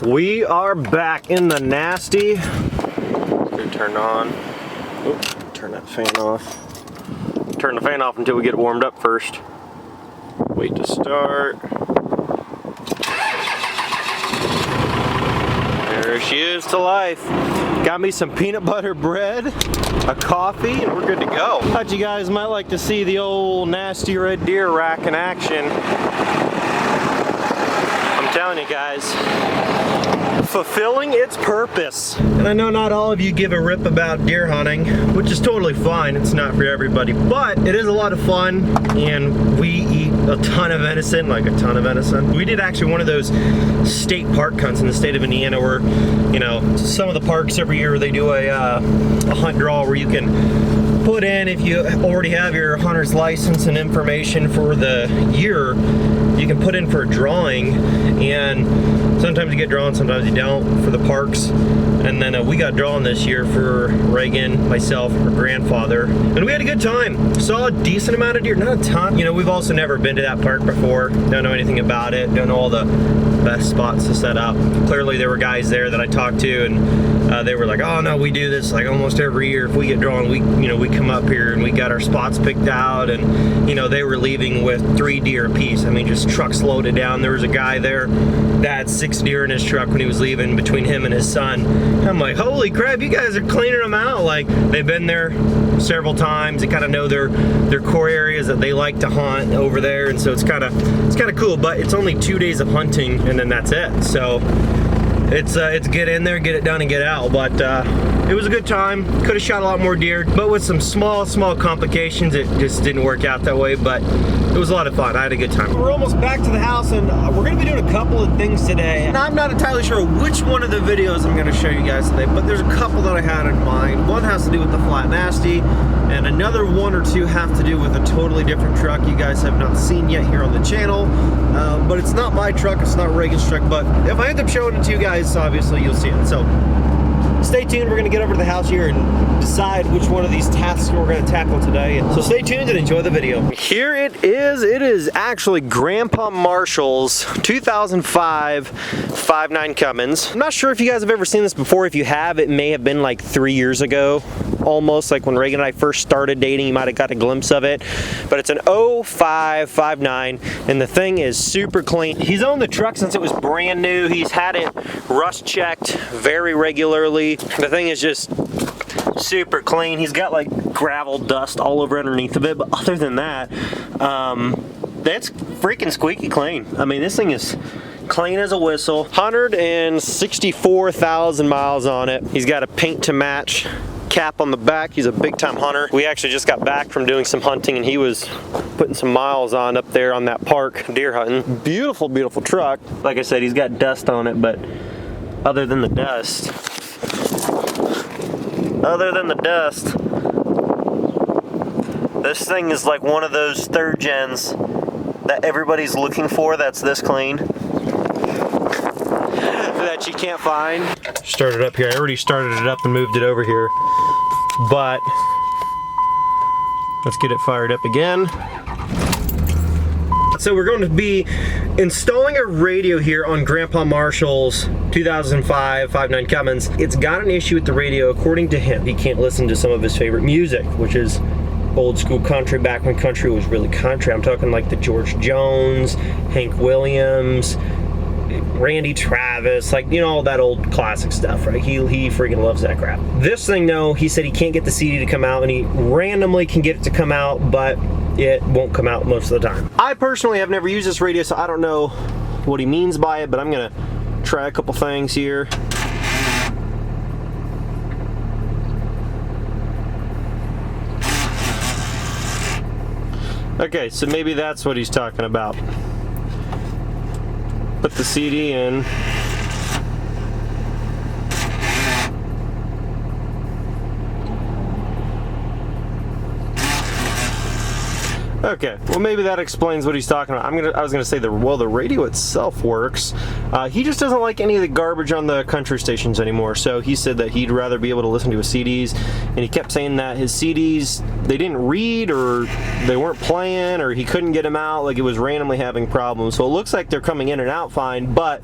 We are back in the nasty. Turn on. Oop, turn that fan off. Turn the fan off until we get it warmed up first. Wait to start. There she is to life. Got me some peanut butter bread, a coffee, and we're good to go. Thought you guys might like to see the old nasty red deer rack in action. I'm telling you guys, fulfilling its purpose. And I know not all of you give a rip about deer hunting, which is totally fine. It's not for everybody, but it is a lot of fun, and we eat a ton of venison, like a ton of venison. We did actually one of those state park hunts in the state of Indiana where, you know, some of the parks every year they do a hunt draw where you can put in, if you already have your hunter's license and information for the year, you can put in for a drawing, and sometimes you get drawn, sometimes you don't for the parks. And then we got drawn this year for Reagan, myself, her grandfather, and we had a good time. Saw a decent amount of deer, not a ton. You know, we've also never been to that park before, don't know anything about it, don't know all the best spots to set up. Clearly there were guys there that I talked to, and they were like, oh no, we do this like almost every year. If we get drawn, we come up here and we got our spots picked out, and you know, they were leaving with 3 deer apiece. I mean, just trucks loaded down. There was a guy there that had 6 deer in his truck when he was leaving, between him and his son. I'm like, holy crap, you guys are cleaning them out. Like, they've been there several times. They kind of know their core areas that they like to hunt over there, and so it's kind of cool. But it's only 2 days of hunting, and then that's it. So it's get in there, get it done, and get out. But it was a good time. Could have shot a lot more deer, but with some small complications, it just didn't work out that way. But it was a lot of fun. I had a good time. We're almost back to the house, and we're gonna be doing a couple of things today. And I'm not entirely sure which one of the videos I'm gonna show you guys today, but there's a couple that I had in mind. One has to do with the Flat Nasty, and another 1 or 2 have to do with a totally different truck you guys have not seen yet here on the channel. But it's not my truck, it's not Reagan's truck, but if I end up showing it to you guys, obviously you'll see it. So stay tuned. We're gonna get over to the house here and decide which one of these tasks we're gonna tackle today. So stay tuned and enjoy the video. Here it is. It is actually Grandpa Marshall's 2005 5.9 Cummins. I'm not sure if you guys have ever seen this before. If you have, it may have been like 3 years ago, almost like when Reagan and I first started dating. You might have got a glimpse of it, but it's an 05 5.9, and the thing is super clean. He's owned the truck since it was brand new. He's had it rust checked very regularly. The thing is just super clean. He's got like gravel dust all over underneath of it, but other than that, that's freaking squeaky clean. I mean, this thing is clean as a whistle. 164,000 miles on it. He's got a paint to match cap on the back. He's a big time hunter. We actually just got back from doing some hunting, and he was putting some miles on up there on that park deer hunting. Beautiful, beautiful truck. Like I said, he's got dust on it, but other than the dust, this thing is like one of those 3rd gens that everybody's looking for, that's this clean, that you can't find. Started up here. I already started it up and moved it over here, but let's get it fired up again. So we're going to be installing a radio here on Grandpa Marshall's 2005 5.9 Cummins. It's got an issue with the radio. According to him, he can't listen to some of his favorite music, which is old school country, back when country was really country. I'm talking like the George Jones, Hank Williams, Randy Travis, like, you know, all that old classic stuff, right? He freaking loves that crap. This thing, though, he said he can't get the CD to come out, and he randomly can get it to come out, but it won't come out most of the time. I personally have never used this radio, so I don't know what he means by it, but I'm gonna try a couple things here. Okay, so maybe that's what he's talking about. Put the CD in. Okay, well maybe that explains what he's talking about. I was gonna say the radio itself works. He just doesn't like any of the garbage on the country stations anymore. So he said that he'd rather be able to listen to his CDs, and he kept saying that his CDs, they didn't read, or they weren't playing, or he couldn't get them out. Like, it was randomly having problems. So it looks like they're coming in and out fine, but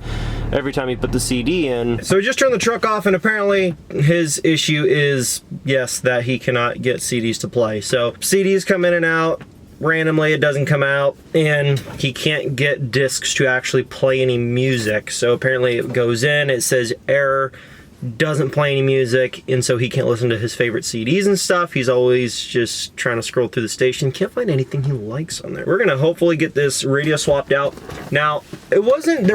every time he put the CD in. So we just turned the truck off, and apparently his issue is, yes, that he cannot get CDs to play. So CDs come in and out. Randomly it doesn't come out, and he can't get discs to actually play any music. So apparently it goes in, it says error, doesn't play any music, and so he can't listen to his favorite CDs and stuff. He's always just trying to scroll through the station, can't find anything he likes on there. We're gonna hopefully get this radio swapped out. Now, there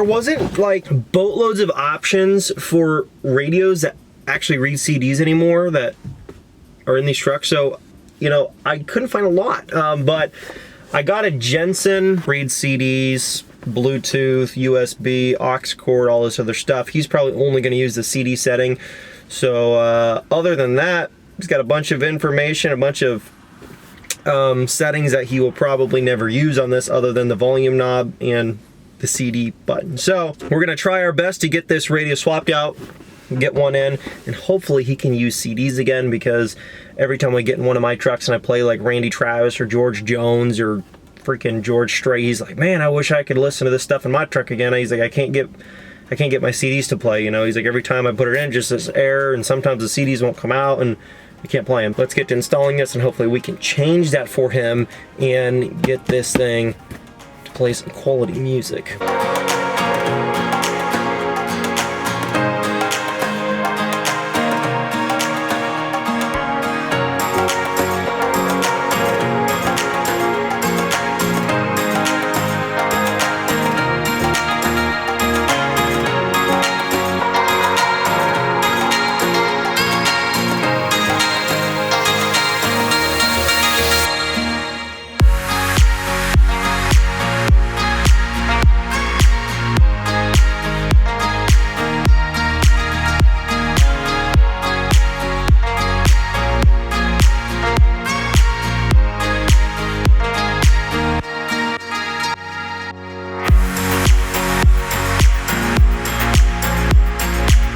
wasn't like boatloads of options for radios that actually read CDs anymore that are in these trucks. So, you know, I couldn't find a lot, but I got a Jensen, reads CDs, Bluetooth, USB, aux cord, all this other stuff. He's probably only going to use the CD setting. So other than that, he's got a bunch of information, a bunch of settings that he will probably never use on this other than the volume knob and the CD button. So we're going to try our best to get this radio swapped out, get one in, and hopefully he can use CDs again, because every time I get in one of my trucks and I play like Randy Travis or George Jones or freaking George Strait, he's like, man, I wish I could listen to this stuff in my truck again. He's like, I can't get my CDs to play, you know. He's like, every time I put it in, just this error, and sometimes the CDs won't come out and I can't play them. Let's get to installing this, and hopefully we can change that for him and get this thing to play some quality music.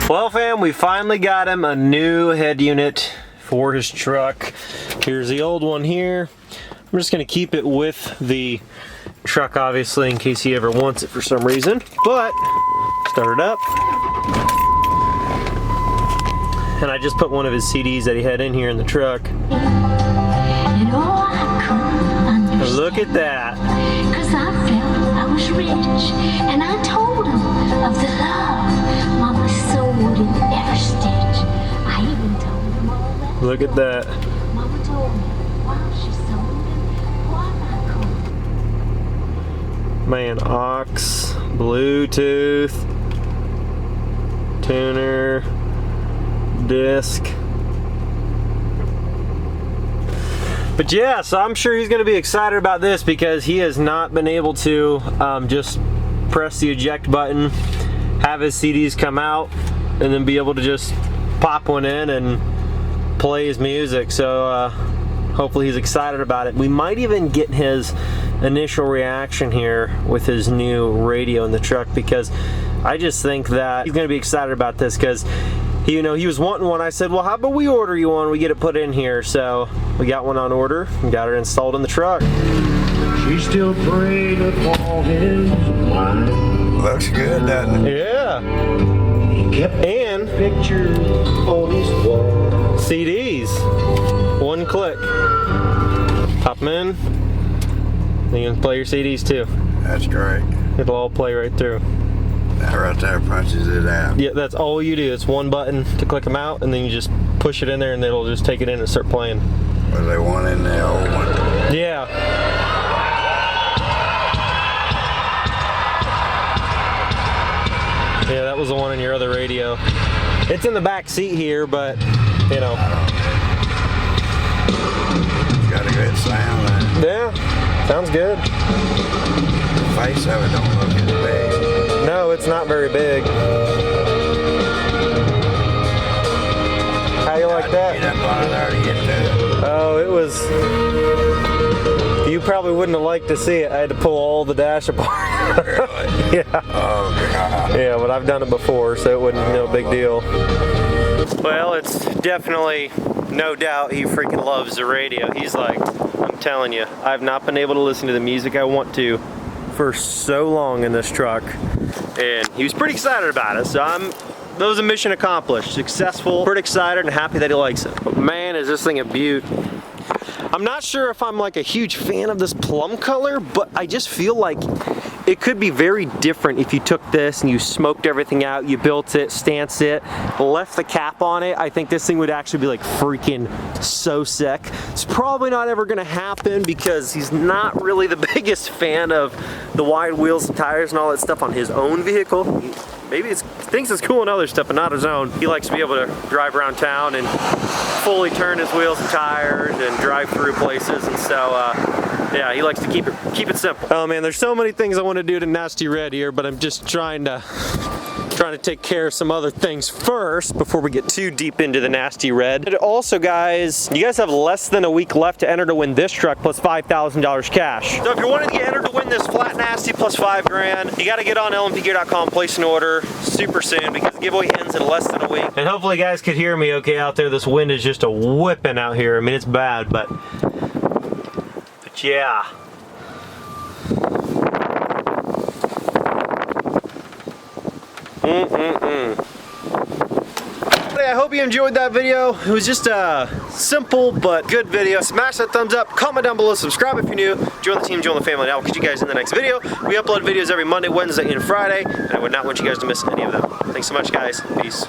Well, fam, we finally got him a new head unit for his truck. Here's the old one here. I'm just gonna keep it with the truck, obviously, in case he ever wants it for some reason. But, start it up. And I just put one of his CDs that he had in here in the truck. Look at that. 'Cause I felt I was rich, and I told him of the love Mama sewed in every stitch. I even told him all that. Look at that. Mama told me while she sewed him, what I could. Man, aux, Bluetooth, tuner, disc. But yeah, so I'm sure he's going to be excited about this, because he has not been able to just press the eject button, have his CDs come out, and then be able to just pop one in and play his music. So hopefully he's excited about it. We might even get his initial reaction here with his new radio in the truck, because I just think that he's going to be excited about this, because he was wanting one. I said, well, how about we order you one, we get it put in here. So we got one on order and got it installed in the truck. She still prayed upon his mind. Looks good, doesn't it? Yeah. He kept And pictures on his wall. CDs. One click. Pop them in. Then you can play your CDs too. That's great. It'll all play right through. That right there punches it out. Yeah, that's all you do. It's one button to click them out, and then you just push it in there, and it'll just take it in and start playing. Was there one in the old one? Yeah. Yeah, that was the one in your other radio. It's in the back seat here, but, you know. It's got a good sound there. Yeah, sounds good. The face of it don't look as big. No, it's not very big. How you like that? Get up on there to get to it. Oh, it was... You probably wouldn't have liked to see it. I had to pull all the dash apart. Really? Yeah. Oh, God. Yeah, but I've done it before, so it wasn't no big deal. Well, it's definitely, no doubt, he freaking loves the radio. He's like, I'm telling you, I've not been able to listen to the music I want to for so long in this truck. and he was pretty excited about it. So that was a mission accomplished, successful, pretty excited and happy that he likes it. But man, is this thing a beaut. I'm not sure if I'm like a huge fan of this plum color, but I just feel like it could be very different if you took this and you smoked everything out, you built it, stanced it, left the cap on it. I think this thing would actually be like freaking so sick. It's probably not ever gonna happen because he's not really the biggest fan of the wide wheels and tires and all that stuff on his own vehicle. Maybe he thinks it's cool and other stuff, but not his own. He likes to be able to drive around town and fully turn his wheels and tires and drive through places, and so yeah, he likes to keep it simple. Oh man, there's so many things I want to do to Nasty Red here, but I'm just trying to take care of some other things first before we get too deep into the Nasty Red. And also guys, you guys have less than a week left to enter to win this truck plus $5,000 cash. So if you're wanting to get entered to win this flat nasty plus $5 grand, you gotta get on lmpgear.com, place an order super soon because the giveaway ends in less than a week. And hopefully you guys could hear me okay out there. This wind is just a whipping out here. I mean, it's bad, but yeah. I hope you enjoyed that video. It was just a simple but good video. Smash that thumbs up, comment down below, subscribe if you're new, join the team, join the family. Now we'll catch you guys in the next video. We upload videos every Monday, Wednesday, and Friday, and I would not want you guys to miss any of them. Thanks so much, guys. Peace.